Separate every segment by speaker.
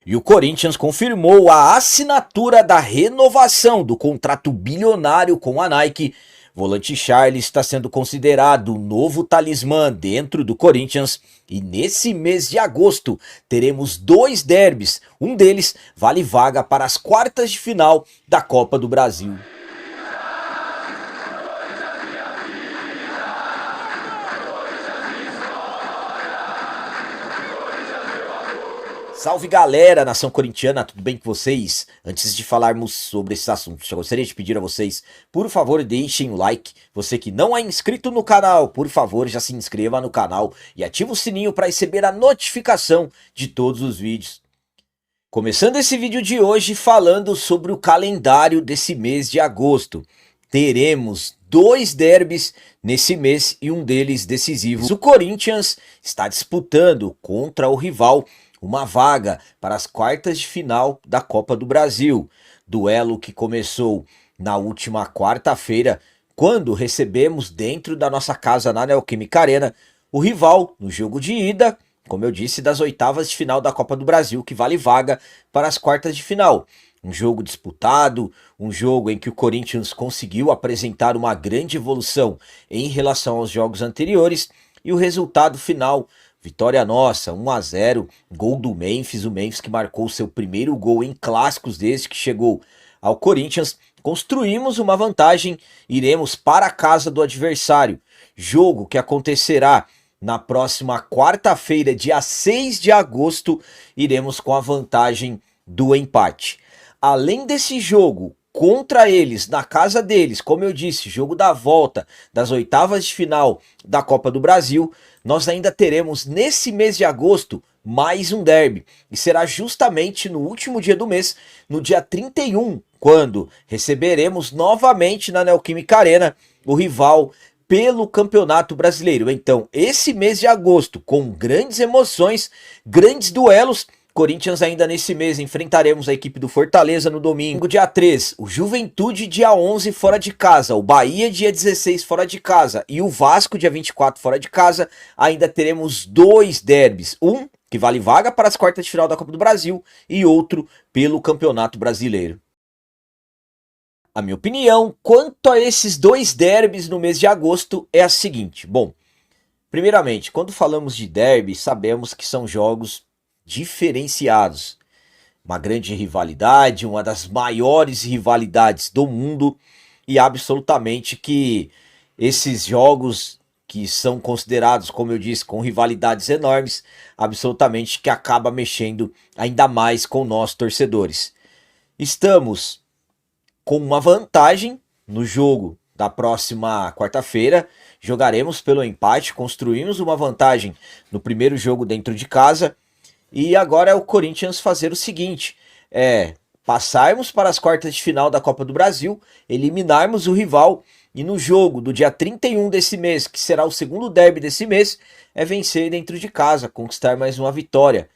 Speaker 1: E o Corinthians confirmou a assinatura da renovação do contrato bilionário com a Nike. Volante Charles está sendo considerado o novo talismã dentro do Corinthians. E nesse mês de agosto teremos 2 derbys. Um deles vale vaga para as quartas de final da Copa do Brasil. Salve galera, nação corintiana, tudo bem com vocês? Antes de falarmos sobre esses assuntos, eu gostaria de pedir a vocês, por favor, deixem o like. Você que não é inscrito no canal, por favor, já se inscreva no canal e ative o sininho para receber a notificação de todos os vídeos. Começando esse vídeo de hoje falando sobre o calendário desse mês de agosto. Teremos 2 derbys nesse mês e um deles decisivo. O Corinthians está disputando contra o rival uma vaga para as quartas de final da Copa do Brasil. Duelo que começou na última quarta-feira, quando recebemos dentro da nossa casa na Neoquímica Arena o rival no jogo de ida, como eu disse, das oitavas de final da Copa do Brasil, que vale vaga para as quartas de final. Um jogo disputado, um jogo em que o Corinthians conseguiu apresentar uma grande evolução em relação aos jogos anteriores, e o resultado final, vitória nossa, 1-0, gol do Memphis, o Memphis que marcou seu primeiro gol em clássicos desde que chegou ao Corinthians. Construímos uma vantagem, iremos para a casa do adversário, jogo que acontecerá na próxima quarta-feira, dia 6 de agosto, iremos com a vantagem do empate. Além desse jogo contra eles, na casa deles, como eu disse, jogo da volta das oitavas de final da Copa do Brasil, nós ainda teremos nesse mês de agosto mais um derby. E será justamente no último dia do mês, no dia 31, quando receberemos novamente na Neoquímica Arena o rival pelo Campeonato Brasileiro. Então, esse mês de agosto, com grandes emoções, grandes duelos. Corinthians ainda nesse mês enfrentaremos a equipe do Fortaleza no domingo, dia 3, o Juventude dia 11 fora de casa, o Bahia dia 16 fora de casa e o Vasco dia 24 fora de casa. Ainda teremos 2 derbys, um que vale vaga para as quartas de final da Copa do Brasil e outro pelo Campeonato Brasileiro. A minha opinião quanto a esses 2 derbys no mês de agosto é a seguinte. Bom, primeiramente, quando falamos de derby, sabemos que são jogos diferenciados, uma grande rivalidade, uma das maiores rivalidades do mundo, e absolutamente que esses jogos que são considerados, como eu disse, com rivalidades enormes, absolutamente que acaba mexendo ainda mais com nós torcedores. Estamos com uma vantagem no jogo da próxima quarta-feira, jogaremos pelo empate, construímos uma vantagem no primeiro jogo dentro de casa. E agora é o Corinthians fazer o seguinte, passarmos para as quartas de final da Copa do Brasil, eliminarmos o rival e no jogo do dia 31 desse mês, que será o segundo derby desse mês, vencer dentro de casa, conquistar mais uma vitória.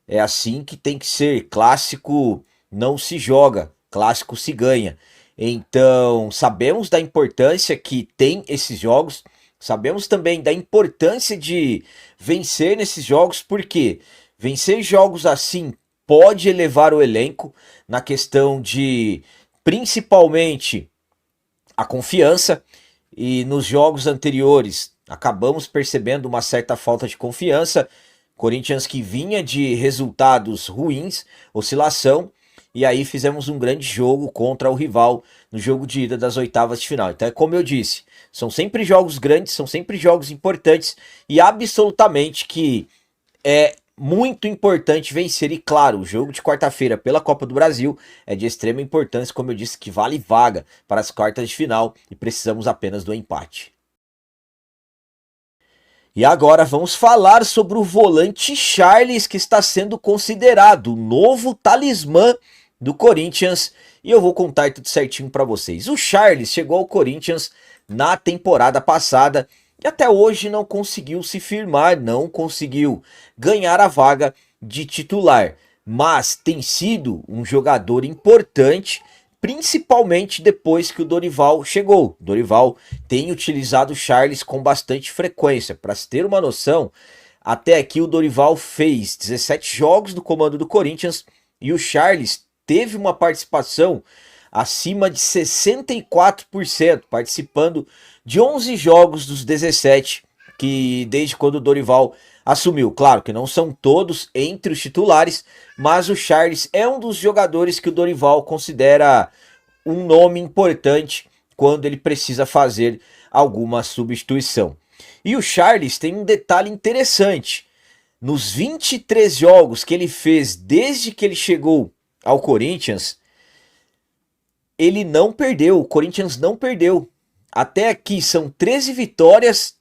Speaker 1: É assim que tem que ser, clássico não se joga, clássico se ganha. Então sabemos da importância que tem esses jogos, sabemos também da importância de vencer nesses jogos, porque vencer jogos assim pode elevar o elenco na questão de, principalmente, a confiança. E nos jogos anteriores acabamos percebendo uma certa falta de confiança. Corinthians que vinha de resultados ruins, oscilação, e aí fizemos um grande jogo contra o rival no jogo de ida das oitavas de final. Então é como eu disse, são sempre jogos grandes, são sempre jogos importantes e absolutamente que é muito importante vencer. E claro, o jogo de quarta-feira pela Copa do Brasil é de extrema importância, como eu disse, que vale vaga para as quartas de final e precisamos apenas do empate. E agora vamos falar sobre o volante Charles, que está sendo considerado o novo talismã do Corinthians, e eu vou contar tudo certinho para vocês. O Charles chegou ao Corinthians na temporada passada e até hoje não conseguiu se firmar, não conseguiu ganhar a vaga de titular, mas tem sido um jogador importante, principalmente depois que o Dorival chegou. O Dorival tem utilizado o Charles com bastante frequência. Para se ter uma noção, Até aqui o Dorival fez 17 jogos do comando do Corinthians e o Charles teve uma participação acima de 64%, participando de 11 jogos dos 17 que desde quando o Dorival assumiu. Claro que não são todos entre os titulares, mas o Charles é um dos jogadores que o Dorival considera um nome importante quando ele precisa fazer alguma substituição. E o Charles tem um detalhe interessante. Nos 23 jogos que ele fez desde que ele chegou ao Corinthians, ele não perdeu, o Corinthians não perdeu. Até aqui são 13 vitórias,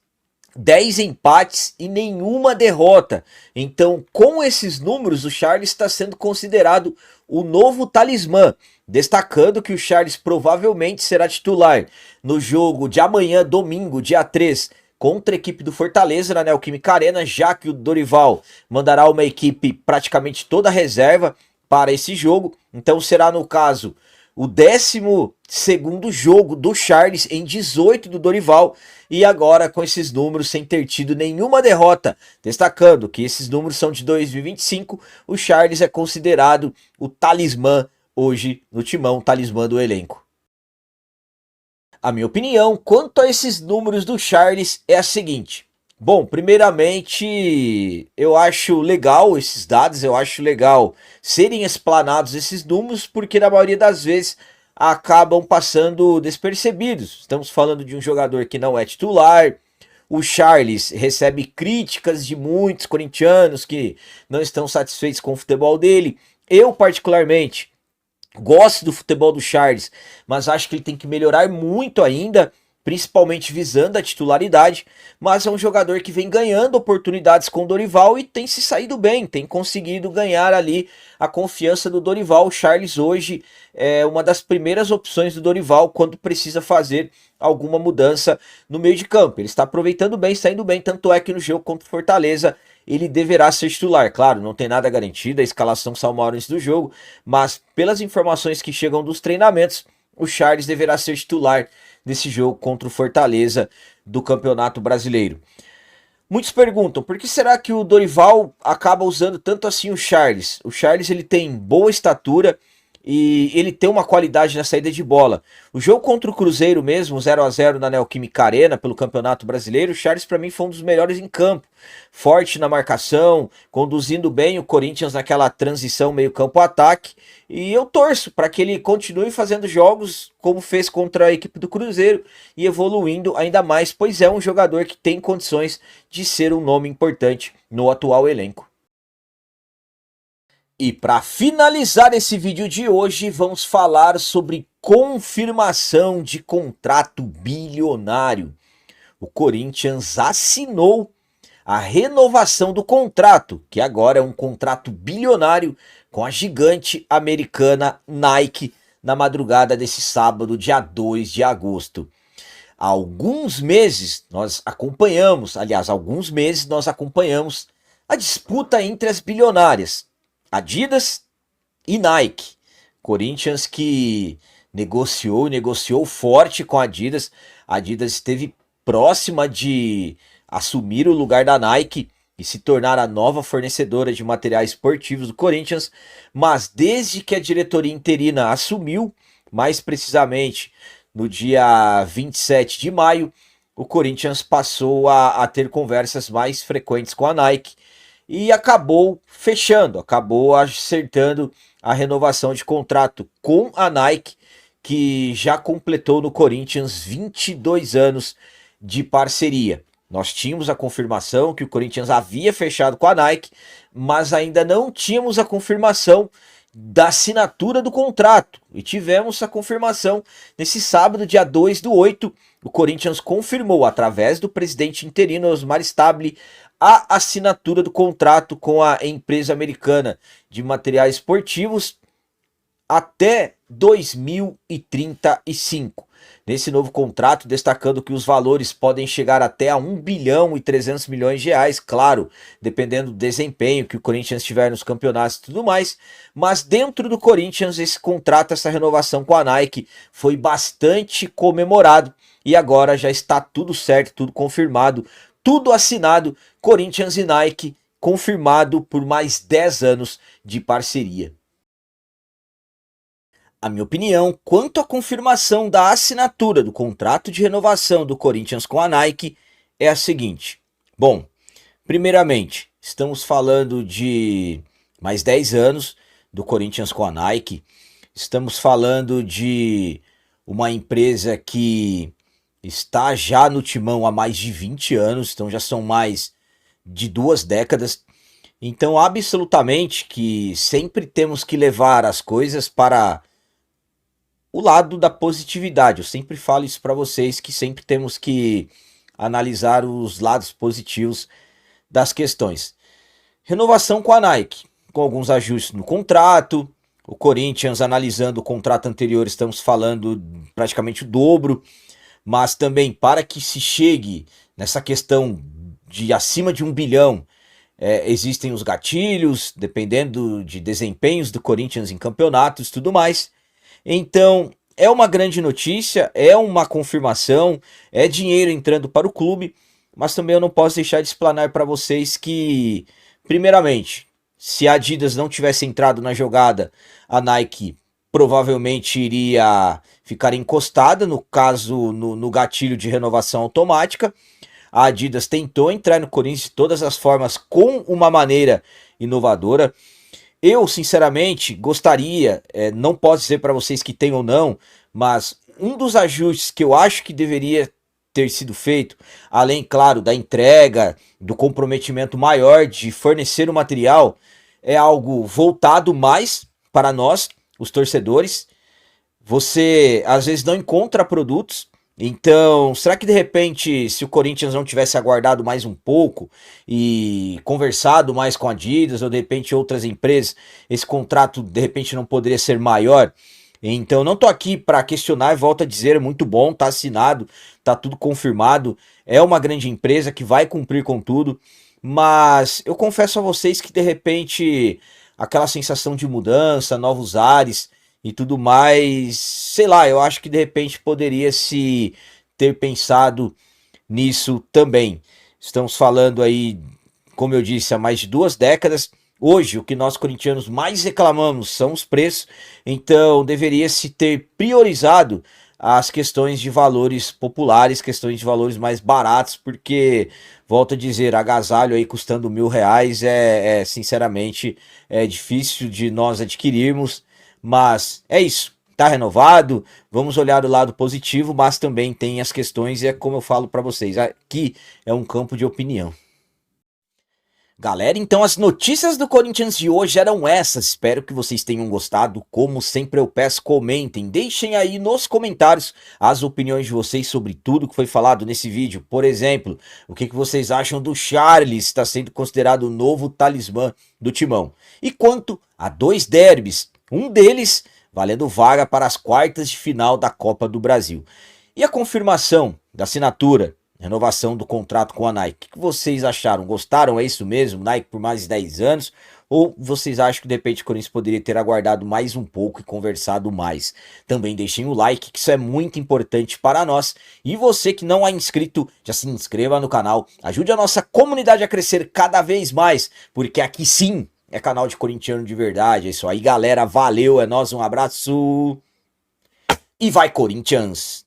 Speaker 1: 10 empates e nenhuma derrota. Então, com esses números, o Charles está sendo considerado o novo talismã. Destacando que o Charles provavelmente será titular no jogo de amanhã, domingo, dia 3, contra a equipe do Fortaleza na Neoquímica Arena, já que o Dorival mandará uma equipe praticamente toda reserva para esse jogo. Então será, no caso, o 12º jogo do Charles em 18 do Dorival, e agora com esses números sem ter tido nenhuma derrota, destacando que esses números são de 2025, o Charles é considerado o talismã hoje no timão, talismã do elenco. A minha opinião quanto a esses números do Charles é a seguinte. Bom, primeiramente, eu acho legal esses dados, eu acho legal serem explanados esses números, porque na maioria das vezes acabam passando despercebidos. Estamos falando de um jogador que não é titular. O Charles recebe críticas de muitos corintianos que não estão satisfeitos com o futebol dele. Eu, particularmente, gosto do futebol do Charles, mas acho que ele tem que melhorar muito ainda, principalmente visando a titularidade, mas é um jogador que vem ganhando oportunidades com o Dorival e tem se saído bem, tem conseguido ganhar ali a confiança do Dorival. O Charles hoje é uma das primeiras opções do Dorival quando precisa fazer alguma mudança no meio de campo. Ele está aproveitando bem, saindo bem, tanto é que no jogo contra o Fortaleza ele deverá ser titular. Claro, não tem nada garantido, a escalação só uma hora antes do jogo, mas pelas informações que chegam dos treinamentos, o Charles deverá ser titular nesse jogo contra o Fortaleza do Campeonato Brasileiro. Muitos perguntam, por que será que o Dorival acaba usando tanto assim o Charles? O Charles ele tem boa estatura e ele tem uma qualidade na saída de bola. O jogo contra o Cruzeiro mesmo, 0-0 na Neoquímica Arena pelo Campeonato Brasileiro, o Charles para mim foi um dos melhores em campo. Forte na marcação, conduzindo bem o Corinthians naquela transição meio campo-ataque. E eu torço para que ele continue fazendo jogos como fez contra a equipe do Cruzeiro e evoluindo ainda mais, pois é um jogador que tem condições de ser um nome importante no atual elenco. E para finalizar esse vídeo de hoje, vamos falar sobre confirmação de contrato bilionário. O Corinthians assinou a renovação do contrato, que agora é um contrato bilionário com a gigante americana Nike na madrugada desse sábado, dia 2 de agosto. Há alguns meses nós acompanhamos a disputa entre as bilionárias Adidas e Nike. Corinthians que negociou forte com a Adidas. A Adidas esteve próxima de assumir o lugar da Nike e se tornar a nova fornecedora de materiais esportivos do Corinthians, mas desde que a diretoria interina assumiu, mais precisamente no dia 27 de maio, o Corinthians passou a ter conversas mais frequentes com a Nike e acabou acertando a renovação de contrato com a Nike, que já completou no Corinthians 22 anos de parceria. Nós tínhamos a confirmação que o Corinthians havia fechado com a Nike, mas ainda não tínhamos a confirmação da assinatura do contrato. E tivemos a confirmação nesse sábado, dia 2/8. O Corinthians confirmou, através do presidente interino Osmar Stabile, a assinatura do contrato com a empresa americana de materiais esportivos até 2035. Nesse novo contrato, destacando que os valores podem chegar até a 1 bilhão e 300 milhões de reais, claro, dependendo do desempenho que o Corinthians tiver nos campeonatos e tudo mais, mas dentro do Corinthians esse contrato, essa renovação com a Nike foi bastante comemorado e agora já está tudo certo, tudo confirmado tudo assinado, Corinthians e Nike, confirmado por mais 10 anos de parceria. A minha opinião quanto à confirmação da assinatura do contrato de renovação do Corinthians com a Nike é a seguinte. Bom, primeiramente, estamos falando de mais 10 anos do Corinthians com a Nike. Estamos falando de uma empresa que está já no timão há mais de 20 anos, então já são mais de 2 décadas. Então, absolutamente que sempre temos que levar as coisas para o lado da positividade. Eu sempre falo isso para vocês, que sempre temos que analisar os lados positivos das questões. Renovação com a Nike, com alguns ajustes no contrato. O Corinthians, analisando o contrato anterior, estamos falando praticamente o dobro. Mas também, para que se chegue nessa questão de acima de 1 bilhão, existem os gatilhos, dependendo de desempenhos do Corinthians em campeonatos e tudo mais. Então, é uma grande notícia, é uma confirmação, é dinheiro entrando para o clube, mas também eu não posso deixar de explanar para vocês que, primeiramente, se a Adidas não tivesse entrado na jogada, a Nike provavelmente iria ficar encostada, no caso, no gatilho de renovação automática. A Adidas tentou entrar no Corinthians de todas as formas com uma maneira inovadora. Eu, sinceramente, gostaria, não posso dizer para vocês que tem ou não, mas um dos ajustes que eu acho que deveria ter sido feito, além, claro, da entrega, do comprometimento maior de fornecer o material, é algo voltado mais para nós, os torcedores. Você, às vezes, não encontra produtos. Então, será que de repente, se o Corinthians não tivesse aguardado mais um pouco e conversado mais com a Adidas ou de repente outras empresas, esse contrato de repente não poderia ser maior? Então, não tô aqui para questionar, volto a dizer, é muito bom, tá assinado, tá tudo confirmado, é uma grande empresa que vai cumprir com tudo, mas eu confesso a vocês que de repente aquela sensação de mudança, novos ares e tudo mais, sei lá, eu acho que de repente poderia se ter pensado nisso também. Estamos falando aí, como eu disse, há mais de 2 décadas. Hoje, o que nós corintianos mais reclamamos são os preços, então deveria se ter priorizado as questões de valores populares, questões de valores mais baratos, porque, volto a dizer, agasalho aí custando R$ 1.000 sinceramente, é difícil de nós adquirirmos. Mas é isso, tá renovado, vamos olhar o lado positivo, mas também tem as questões, e é como eu falo para vocês, aqui é um campo de opinião. Galera, então as notícias do Corinthians de hoje eram essas, espero que vocês tenham gostado, como sempre eu peço, comentem, deixem aí nos comentários as opiniões de vocês sobre tudo que foi falado nesse vídeo. Por exemplo, o que vocês acham do Charles, está sendo considerado o novo talismã do Timão. E quanto a 2 derbys, um deles valendo vaga para as quartas de final da Copa do Brasil. E a confirmação da assinatura, renovação do contrato com a Nike. O que vocês acharam? Gostaram? É isso mesmo? Nike por mais de 10 anos? Ou vocês acham que de repente o Corinthians poderia ter aguardado mais um pouco e conversado mais? Também deixem o like, que isso é muito importante para nós. E você que não é inscrito, já se inscreva no canal. Ajude a nossa comunidade a crescer cada vez mais, porque aqui sim é canal de corintiano de verdade. É isso aí, galera. Valeu, é nóis, um abraço. E vai, Corinthians!